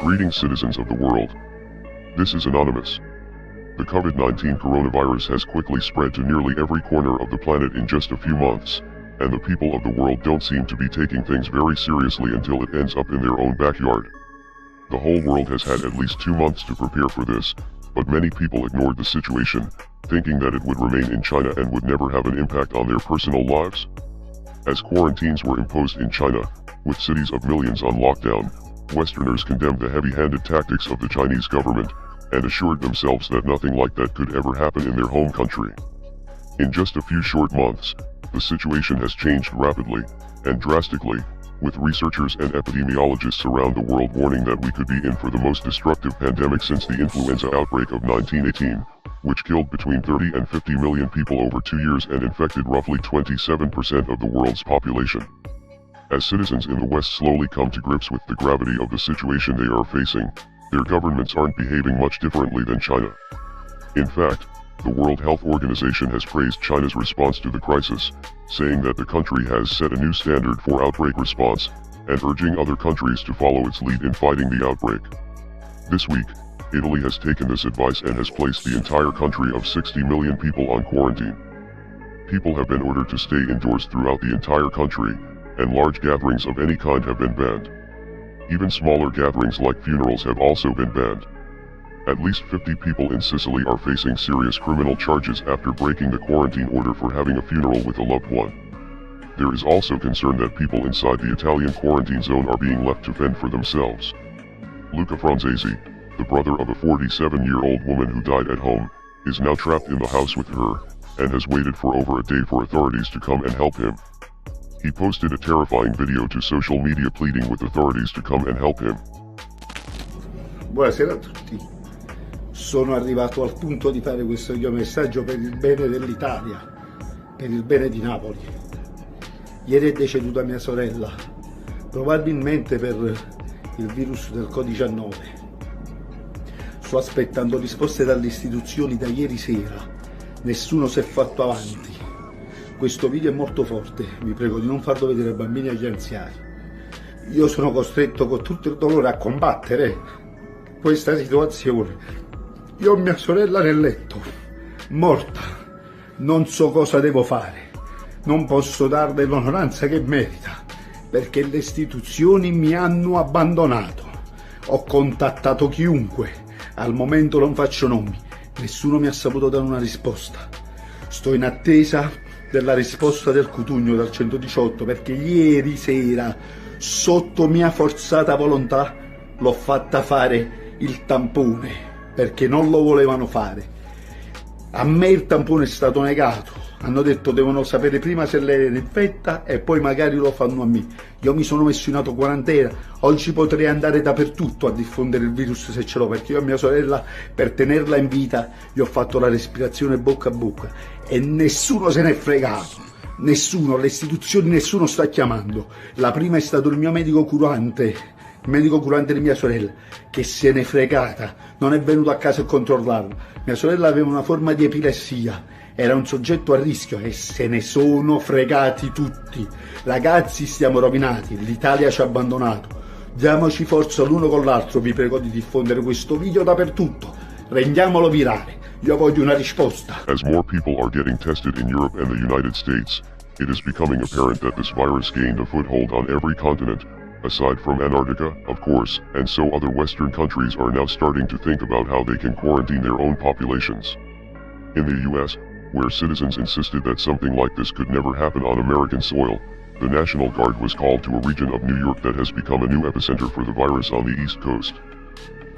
Greetings, citizens of the world. This is Anonymous. The COVID-19 coronavirus has quickly spread to nearly every corner of the planet in just a few months, and the people of the world don't seem to be taking things very seriously until it ends up in their own backyard. The whole world has had at least 2 months to prepare for this, but many people ignored the situation, thinking that it would remain in China and would never have an impact on their personal lives. As quarantines were imposed in China, with cities of millions on lockdown, Westerners condemned the heavy-handed tactics of the Chinese government, and assured themselves that nothing like that could ever happen in their home country. In just a few short months, the situation has changed rapidly, and drastically, with researchers and epidemiologists around the world warning that we could be in for the most destructive pandemic since the influenza outbreak of 1918, which killed between 30 and 50 million people over 2 years and infected roughly 27% of the world's population. As citizens in the West slowly come to grips with the gravity of the situation they are facing, their governments aren't behaving much differently than China. In fact, the World Health Organization has praised China's response to the crisis, saying that the country has set a new standard for outbreak response, and urging other countries to follow its lead in fighting the outbreak. This week, Italy has taken this advice and has placed the entire country of 60 million people on quarantine. People have been ordered to stay indoors throughout the entire country, and large gatherings of any kind have been banned. Even smaller gatherings like funerals have also been banned. At least 50 people in Sicily are facing serious criminal charges after breaking the quarantine order for having a funeral with a loved one. There is also concern that people inside the Italian quarantine zone are being left to fend for themselves. Luca Franzesi, the brother of a 47-year-old woman who died at home, is now trapped in the house with her, and has waited for over a day for authorities to come and help him. He posted a terrifying video to social media pleading with authorities to come and help him. Buonasera a tutti. Sono arrivato al punto di fare questo videomessaggio per il bene dell'Italia, per il bene di Napoli. Ieri è deceduta mia sorella, probabilmente per il virus del Covid-19. Sto aspettando risposte dalle istituzioni da ieri sera. Nessuno si è fatto avanti. Questo video è molto forte, vi prego di non farlo vedere ai bambini e agli anziani. Io sono costretto con tutto il dolore a combattere questa situazione. Io ho mia sorella nel letto, morta. Non so cosa devo fare. Non posso darle l'onoranza che merita, perché le istituzioni mi hanno abbandonato. Ho contattato chiunque, al momento non faccio nomi. Nessuno mi ha saputo dare una risposta. Sto in attesa della risposta del Cutugno dal 118, perché ieri sera, sotto mia forzata volontà, l'ho fatta fare il tampone, perché non lo volevano fare. A me il tampone è stato negato. Hanno detto devono sapere prima se lei era infetta e poi magari lo fanno a me. Io mi sono messo in autoquarantena, oggi potrei andare dappertutto a diffondere il virus se ce l'ho, perché io a mia sorella, per tenerla in vita, gli ho fatto la respirazione bocca a bocca e nessuno se n'è fregato. Nessuno, le istituzioni, nessuno sta chiamando. La prima è stato il mio medico curante, il medico curante di mia sorella, che se n'è fregata, non è venuto a casa a controllarla. Mia sorella aveva una forma di epilessia, era un soggetto a rischio e se ne sono fregati tutti. Ragazzi, stiamo rovinati, l'Italia ci ha abbandonato. Diamoci forza l'uno con l'altro, vi prego di diffondere questo video dappertutto. Rendiamolo virale. Io voglio una risposta. As more people are getting tested in Europe and the United States, it is becoming apparent that this virus gained a foothold on every continent, aside from Antarctica, of course, and so other Western countries are now starting to think about how they can quarantine their own populations. In the US, where citizens insisted that something like this could never happen on American soil, the National Guard was called to a region of New York that has become a new epicenter for the virus on the East Coast.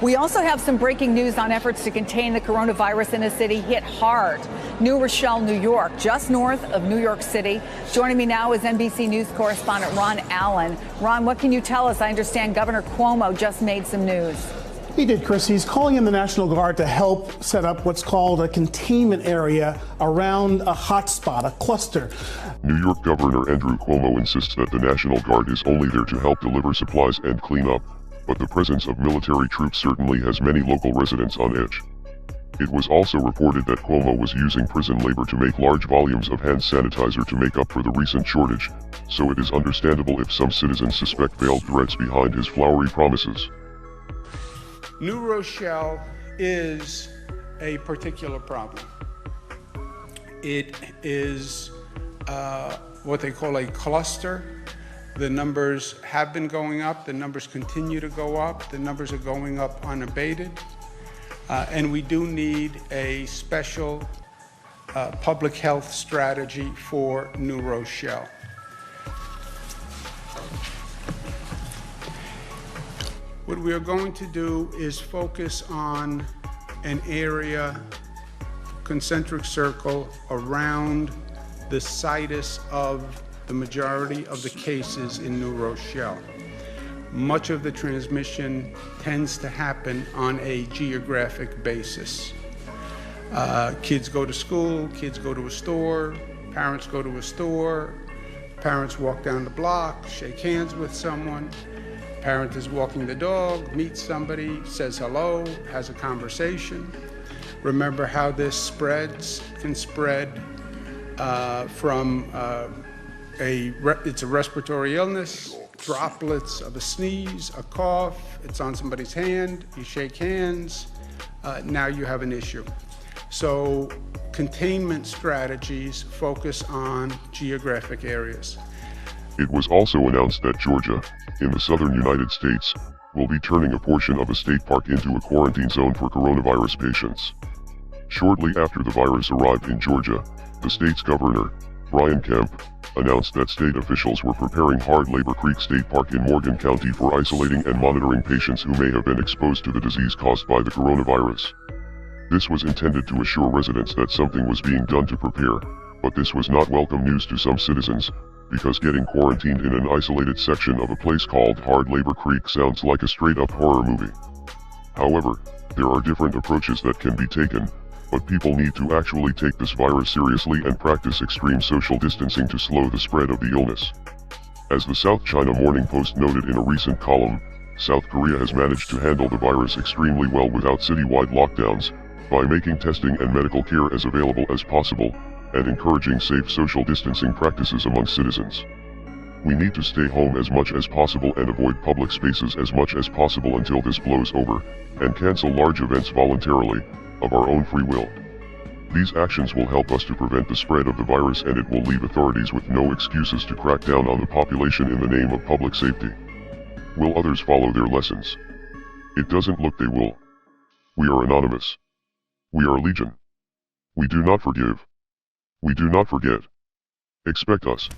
We also have some breaking news on efforts to contain the coronavirus in a city hit hard. New Rochelle, New York, just north of New York City. Joining me now is NBC News correspondent Ron Allen. Ron, what can you tell us? I understand Governor Cuomo just made some news. He did, Chris. He's calling in the National Guard to help set up what's called a containment area around a hotspot, a cluster. New York Governor Andrew Cuomo insists that the National Guard is only there to help deliver supplies and clean up, but the presence of military troops certainly has many local residents on edge. It was also reported that Cuomo was using prison labor to make large volumes of hand sanitizer to make up for the recent shortage, so it is understandable if some citizens suspect veiled threats behind his flowery promises. New Rochelle is a particular problem. It is what they call a cluster. The numbers have been going up, the numbers continue to go up, the numbers are going up unabated, and we do need a special public health strategy for New Rochelle. What we are going to do is focus on an area, concentric circle, around the situs of the majority of the cases in New Rochelle. Much of the transmission tends to happen on a geographic basis. Kids go to school, kids go to a store, parents go to a store, parents walk down the block, shake hands with someone. Parent is walking the dog, meets somebody, says hello, has a conversation. Remember how this spreads, can spread from it's a respiratory illness, droplets of a sneeze, a cough, it's on somebody's hand, you shake hands, now you have an issue. So containment strategies focus on geographic areas. It was also announced that Georgia, in the southern United States, will be turning a portion of a state park into a quarantine zone for coronavirus patients. Shortly after the virus arrived in Georgia, the state's governor, Brian Kemp, announced that state officials were preparing Hard Labor Creek State Park in Morgan County for isolating and monitoring patients who may have been exposed to the disease caused by the coronavirus. This was intended to assure residents that something was being done to prepare, but this was not welcome news to some citizens, because getting quarantined in an isolated section of a place called Hard Labor Creek sounds like a straight-up horror movie. However, there are different approaches that can be taken, but people need to actually take this virus seriously and practice extreme social distancing to slow the spread of the illness. As the South China Morning Post noted in a recent column, South Korea has managed to handle the virus extremely well without citywide lockdowns, by making testing and medical care as available as possible, and encouraging safe social distancing practices among citizens. We need to stay home as much as possible and avoid public spaces as much as possible until this blows over, and cancel large events voluntarily, of our own free will. These actions will help us to prevent the spread of the virus, and it will leave authorities with no excuses to crack down on the population in the name of public safety. Will others follow their lessons? It doesn't look they will. We are anonymous. We are legion. We do not forgive. We do not forget. Expect us.